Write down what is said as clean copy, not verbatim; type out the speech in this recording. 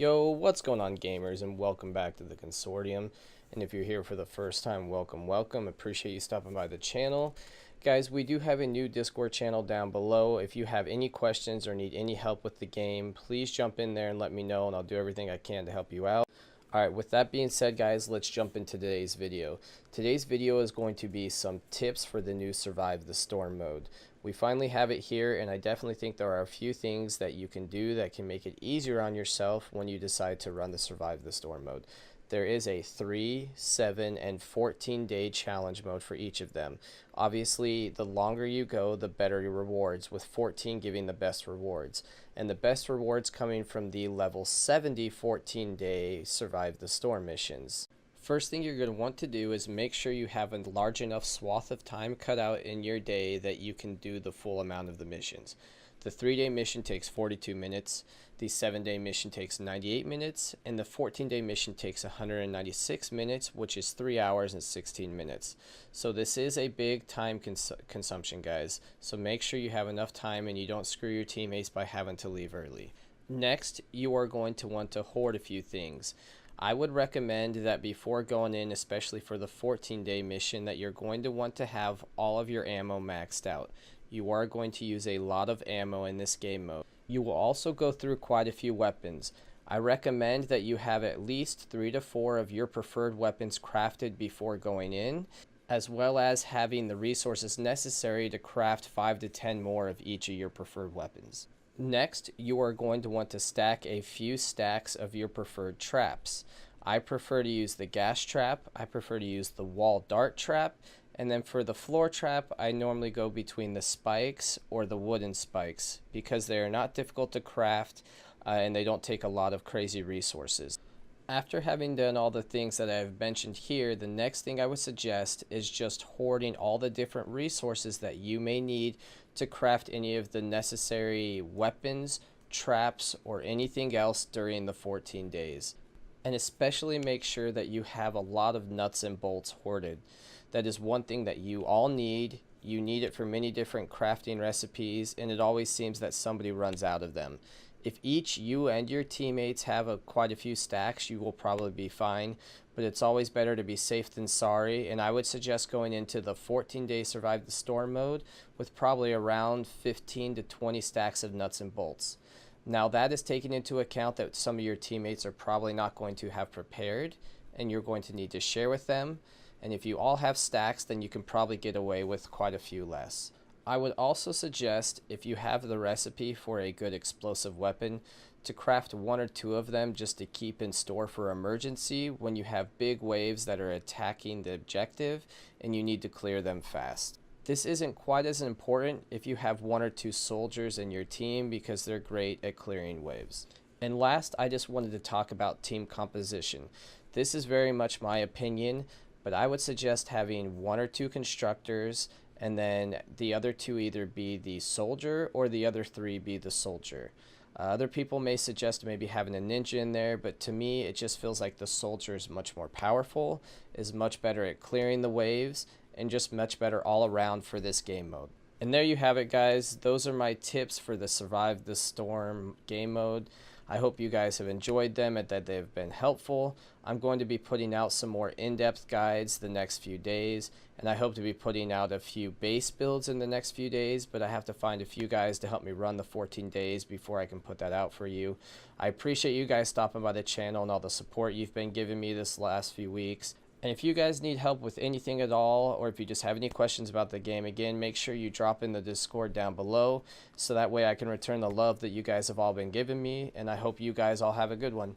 Yo, what's going on, gamers, and welcome back to the Consortium. And if you're here for the first time, welcome. Appreciate you stopping by the channel. Guys, we do have a new Discord channel down below. If you have any questions or need any help with the game, please jump in there and let me know, and I'll do everything I can to help you out. Alright, with that being said, guys, let's jump into today's video. Today's video is going to be some tips for the new Survive the Storm mode. We finally have it here, and I definitely think there are a few things that you can do that can make it easier on yourself when you decide to run the Survive the Storm mode. There is a 3, 7, and 14 day challenge mode for each of them. Obviously, the longer you go, the better your rewards, with 14 giving the best rewards. And the best rewards coming from the level 70 14 day Survive the Storm missions. First thing you're going to want to do is make sure you have a large enough swath of time cut out in your day that you can do the full amount of the missions. The 3-day mission takes 42 minutes, the 7-day mission takes 98 minutes, and the 14-day mission takes 196 minutes, which is 3 hours and 16 minutes. So this is a big time consumption, guys. So make sure you have enough time and you don't screw your teammates by having to leave early. Next, you are going to want to hoard a few things. I would recommend that before going in, especially for the 14-day mission, that you're going to want to have all of your ammo maxed out. You are going to use a lot of ammo in this game mode. You will also go through quite a few weapons. I recommend that you have at least 3 to 4 of your preferred weapons crafted before going in, as well as having the resources necessary to craft 5 to 10 more of each of your preferred weapons. Next, you are going to want to stack a few stacks of your preferred traps. I prefer to use the gas trap, I prefer to use the wall dart trap, and then for the floor trap, I normally go between the spikes or the wooden spikes because they are not difficult to craft and they don't take a lot of crazy resources. After having done all the things that I've mentioned here, the next thing I would suggest is just hoarding all the different resources that you may need to craft any of the necessary weapons, traps, or anything else during the 14 days. And especially make sure that you have a lot of nuts and bolts hoarded. That is one thing that you all need. You need it for many different crafting recipes, and it always seems that somebody runs out of them. If each you and your teammates have quite a few stacks, you will probably be fine, but it's always better to be safe than sorry, and I would suggest going into the 14-day Survive the Storm mode with probably around 15 to 20 stacks of nuts and bolts. Now that is taking into account that some of your teammates are probably not going to have prepared, and you're going to need to share with them. And if you all have stacks, then you can probably get away with quite a few less. I would also suggest, if you have the recipe for a good explosive weapon, to craft 1 or 2 of them just to keep in store for emergency when you have big waves that are attacking the objective and you need to clear them fast. This isn't quite as important if you have 1 or 2 soldiers in your team because they're great at clearing waves. And last, I just wanted to talk about team composition. This is very much my opinion, but I would suggest having 1 or 2 constructors and then the other 2 either be the soldier or the other 3 be the soldier. Other people may suggest maybe having a ninja in there, but to me it just feels like the soldier is much more powerful, is much better at clearing the waves, and just much better all around for this game mode. And there you have it, guys. Those are my tips for the Survive the Storm game mode. I hope you guys have enjoyed them and that they've been helpful. I'm going to be putting out some more in-depth guides the next few days, and I hope to be putting out a few base builds in the next few days, but I have to find a few guys to help me run the 14 days before I can put that out for you. I appreciate you guys stopping by the channel and all the support you've been giving me this last few weeks. And if you guys need help with anything at all, or if you just have any questions about the game, again, make sure you drop in the Discord down below, so that way I can return the love that you guys have all been giving me, and I hope you guys all have a good one.